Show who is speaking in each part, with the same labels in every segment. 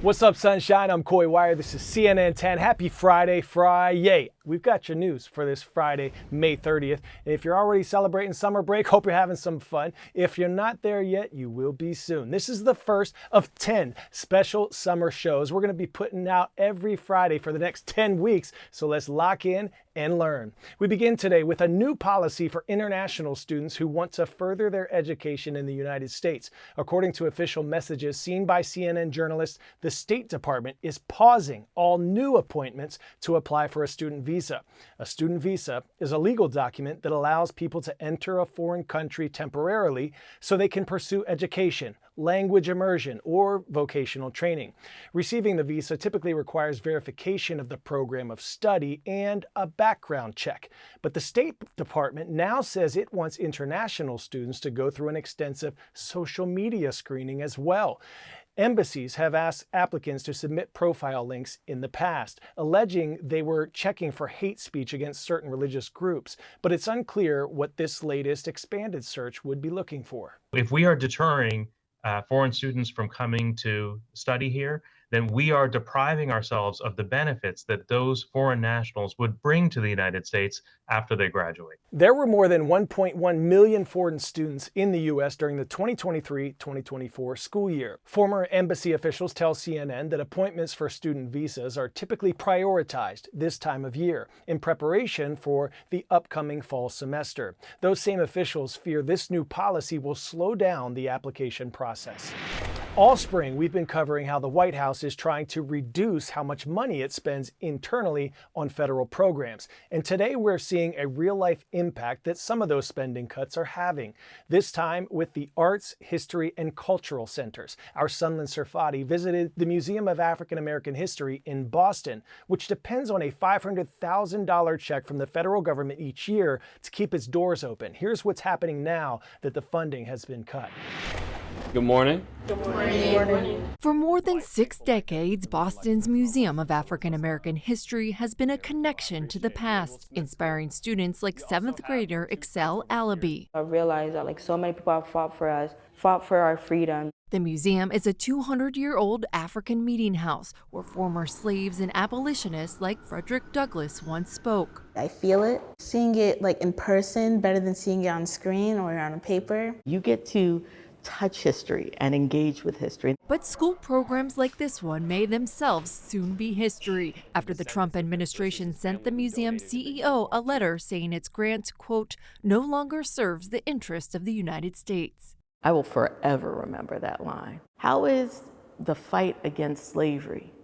Speaker 1: What's up, sunshine? I'm Coy Wire. This is CNN 10. Happy Friday. We've got your news for this Friday, May 30th. And if you're already celebrating summer break, hope you're having some fun. If you're not there yet, you will be soon. This is the first of 10 special summer shows we're going to be putting out every Friday for the next 10 weeks. So let's lock in and learn. We begin today with a new policy for international students who want to further their education in the United States. According to official messages seen by CNN journalists, the State Department is pausing all new appointments to apply for a student visa. A student visa is a legal document that allows people to enter a foreign country temporarily so they can pursue education, language immersion, or vocational training. Receiving the visa typically requires verification of the program of study and a background check. But the State Department now says it wants international students to go through an extensive social media screening as well. Embassies have asked applicants to submit profile links in the past, alleging they were checking for hate speech against certain religious groups, but it's unclear what this latest expanded search would be looking for.
Speaker 2: If we are deterring foreign students from coming to study here, then we are depriving ourselves of the benefits that those foreign nationals would bring to the United States after they graduate.
Speaker 1: There were more than 1.1 million foreign students in the U.S. during the 2023-2024 school year. Former embassy officials tell CNN that appointments for student visas are typically prioritized this time of year in preparation for the upcoming fall semester. Those same officials fear this new policy will slow down the application process. All spring, we've been covering how the White House is trying to reduce how much money it spends internally on federal programs. And today we're seeing a real-life impact that some of those spending cuts are having. This time with the Arts, History, and Cultural Centers. Our Sunland Serfati visited the Museum of African American History in Boston, which depends on a $500,000 check from the federal government each year to keep its doors open. Here's what's happening now that the funding has been cut.
Speaker 3: Good morning.
Speaker 4: Good morning.
Speaker 5: For more than 6 decades, Boston's Museum of African American History has been a connection to the past, inspiring students like 7th grader Excel Alabi.
Speaker 4: I realized that so many people have fought for us, fought for our freedom.
Speaker 5: The museum is a 200-year-old African meeting house where former slaves and abolitionists like Frederick Douglass once spoke.
Speaker 6: I feel it. Seeing it in person better than seeing it on screen or on a paper.
Speaker 7: You get to touch history and engage with history.
Speaker 5: But school programs like this one may themselves soon be history after the Trump administration sent the museum's CEO a letter saying its grant, quote, no longer serves the interest of the United States.
Speaker 7: I will forever remember that line. How is the fight against slavery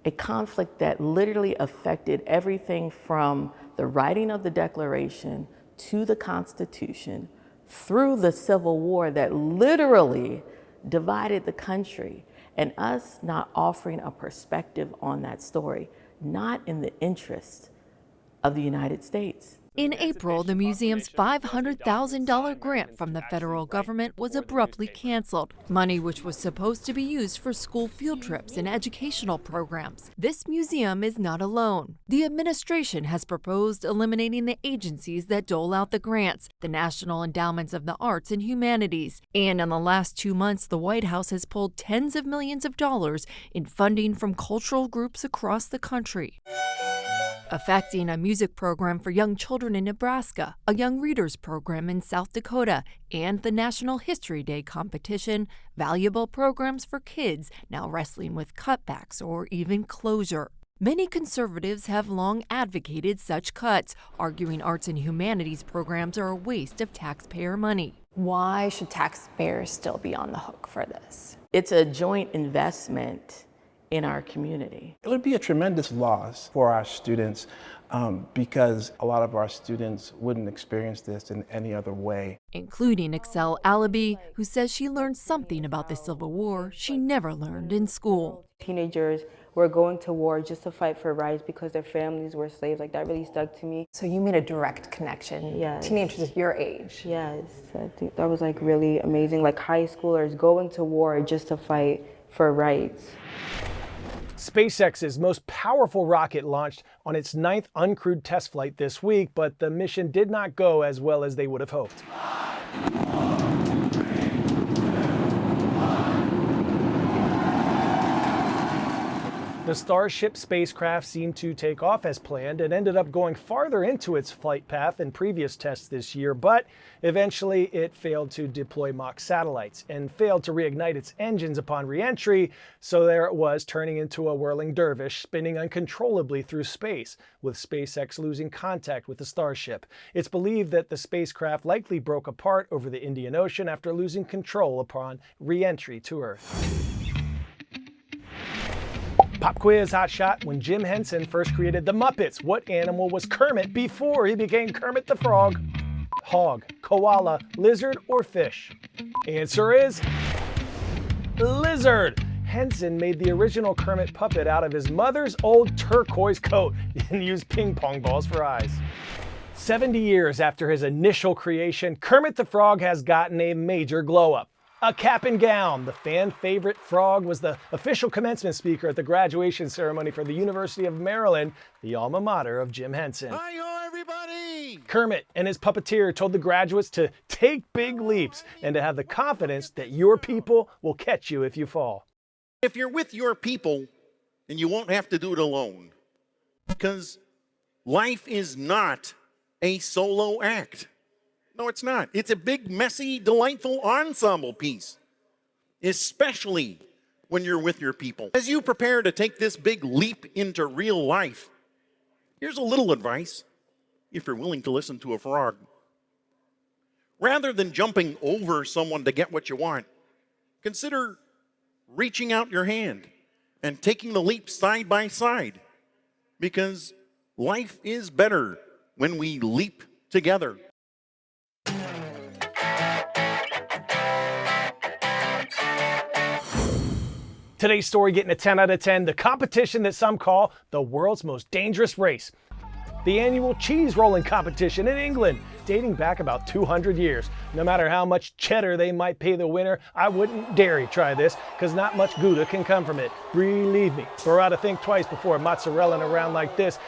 Speaker 7: a conflict that literally affected everything from the writing of the Declaration to the Constitution, through the Civil War that literally divided the country, and us not offering a perspective on that story, not in the interest of the United States?
Speaker 5: In April, the museum's $500,000 grant from the federal government was abruptly canceled, money which was supposed to be used for school field trips and educational programs. This museum is not alone. The administration has proposed eliminating the agencies that dole out the grants, the National Endowments of the Arts and Humanities. And in the last 2 months, the White House has pulled tens of millions of dollars in funding from cultural groups across the country, affecting a music program for young children in Nebraska, a young readers program in South Dakota, and the National History Day competition, valuable programs for kids now wrestling with cutbacks or even closure. Many conservatives have long advocated such cuts, arguing arts and humanities programs are a waste of taxpayer money.
Speaker 8: Why should taxpayers still be on the hook for this?
Speaker 7: It's a joint investment in our community.
Speaker 9: It would be a tremendous loss for our students because a lot of our students wouldn't experience this in any other way.
Speaker 5: Including Excel Alabi, who says she learned something about the Civil War she never learned in school.
Speaker 4: Teenagers were going to war just to fight for rights because their families were slaves. That really stuck to me.
Speaker 8: So you made a direct connection.
Speaker 4: Yes.
Speaker 8: Teenagers of your age.
Speaker 4: Yes, I think that was really amazing. High schoolers going to war just to fight for rights.
Speaker 1: SpaceX's most powerful rocket launched on its 9th uncrewed test flight this week, but the mission did not go as well as they would have hoped. The Starship spacecraft seemed to take off as planned and ended up going farther into its flight path than previous tests this year, but eventually it failed to deploy mock satellites and failed to reignite its engines upon re-entry, so there it was turning into a whirling dervish, spinning uncontrollably through space, with SpaceX losing contact with the Starship. It's believed that the spacecraft likely broke apart over the Indian Ocean after losing control upon re-entry to Earth. Pop quiz hot shot. When Jim Henson first created the Muppets, what animal was Kermit before he became Kermit the Frog? Hog, koala, lizard, or fish? Answer is lizard. Henson made the original Kermit puppet out of his mother's old turquoise coat and used ping pong balls for eyes. 70 years after his initial creation, Kermit the Frog has gotten a major glow-up. A cap and gown. The fan favorite frog was the official commencement speaker at the graduation ceremony for the University of Maryland, the alma mater of Jim Henson.
Speaker 10: Hi-yo, everybody!
Speaker 1: Kermit and his puppeteer told the graduates to take big leaps and to have the confidence that your people will catch you if you fall.
Speaker 10: If you're with your people, then you won't have to do it alone. Because life is not a solo act. No, it's not. It's a big, messy, delightful ensemble piece, especially when you're with your people. As you prepare to take this big leap into real life, here's a little advice, if you're willing to listen to a frog. Rather than jumping over someone to get what you want, consider reaching out your hand and taking the leap side by side, because life is better when we leap together.
Speaker 1: Today's story getting a 10 out of 10, the competition that some call the world's most dangerous race. The annual cheese rolling competition in England, dating back about 200 years. No matter how much cheddar they might pay the winner, I wouldn't dare try this, because not much Gouda can come from it. Believe me, throw out a think twice before mozzarella around like this.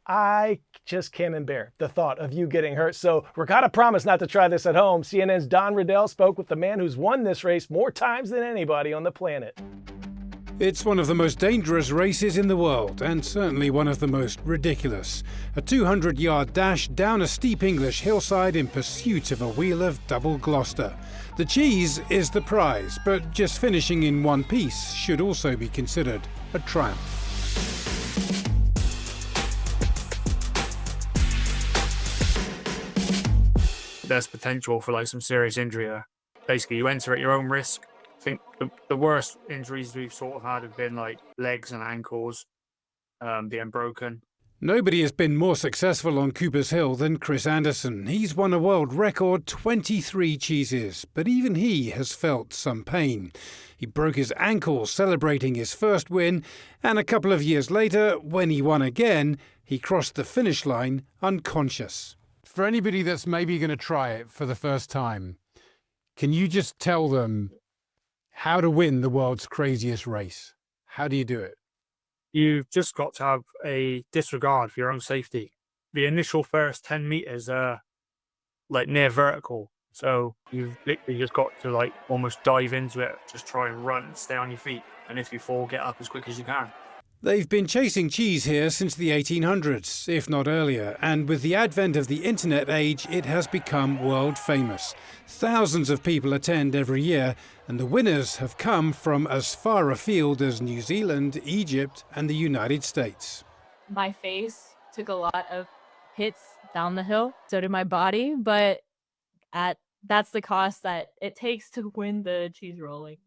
Speaker 1: I just can't bear the thought of you getting hurt, so we're gotta promise not to try this at home. CNN's Don Riddell spoke with the man who's won this race more times than anybody on the planet.
Speaker 11: It's one of the most dangerous races in the world, and certainly one of the most ridiculous. A 200-yard dash down a steep English hillside in pursuit of a wheel of double Gloucester. The cheese is the prize, but just finishing in one piece should also be considered a triumph.
Speaker 12: There's potential for some serious injury. Basically, you enter at your own risk. I think the worst injuries we've sort of had have been legs and ankles being broken.
Speaker 11: Nobody has been more successful on Cooper's Hill than Chris Anderson. He's won a world record 23 cheeses, but even he has felt some pain. He broke his ankle celebrating his first win, and a couple of years later, when he won again, he crossed the finish line unconscious.
Speaker 13: For anybody that's maybe going to try it for the first time, can you just tell them how to win the world's craziest race? How do you do it?
Speaker 12: You've just got to have a disregard for your own safety. The initial first 10 meters are near vertical. So you've literally just got to almost dive into it. Just try and run, stay on your feet. And if you fall, get up as quick as you can.
Speaker 11: They've been chasing cheese here since the 1800s, if not earlier, and with the advent of the internet age, it has become world famous. Thousands of people attend every year, and the winners have come from as far afield as New Zealand, Egypt, and the United States.
Speaker 14: My face took a lot of hits down the hill, so did my body, but that's the cost that it takes to win the cheese rolling.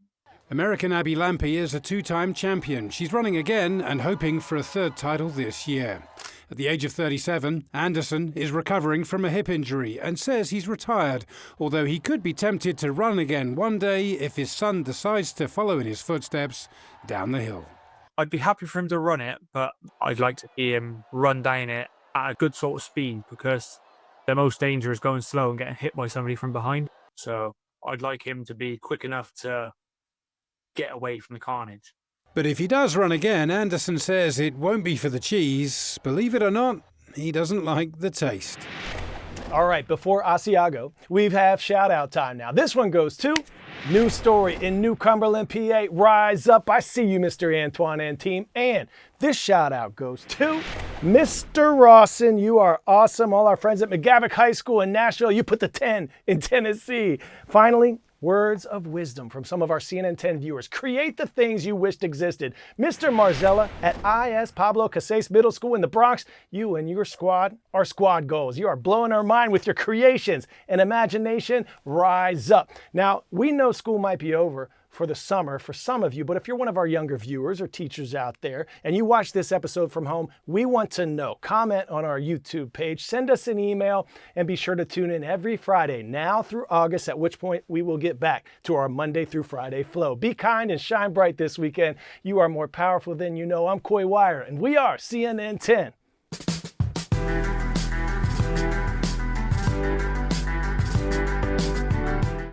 Speaker 11: American Abby Lampe is a two-time champion. She's running again and hoping for a third title this year. At the age of 37, Anderson is recovering from a hip injury and says he's retired, although he could be tempted to run again one day if his son decides to follow in his footsteps down the hill.
Speaker 12: I'd be happy for him to run it, but I'd like to see him run down it at a good sort of speed, because the most danger is going slow and getting hit by somebody from behind. So I'd like him to be quick enough to get away from the carnage.
Speaker 11: But if he does run again, Anderson says it won't be for the cheese. Believe it or not, he doesn't like the taste.
Speaker 1: All right, before Asiago, we have shout out time now. This one goes to New Story in New Cumberland, PA. Rise up. I see you, Mr. Antoine and team. And this shout out goes to Mr. Rawson. You are awesome. All our friends at McGavick High School in Nashville, you put the 10 in Tennessee. Finally, words of wisdom from some of our CNN 10 viewers. Create the things you wished existed. Mr. Marzella at IS Pablo Casas Middle School in the Bronx, you and your squad are squad goals. You are blowing our mind with your creations and imagination. Rise up. Now, we know school might be over for the summer for some of you, but if you're one of our younger viewers or teachers out there and you watch this episode from home, we want to know. Comment on our YouTube page, send us an email, and be sure to tune in every Friday now through August, at which point we will get back to our Monday through Friday flow. Be kind and shine bright this weekend. You are more powerful than you know. I'm Coy Wire, and we are CNN 10.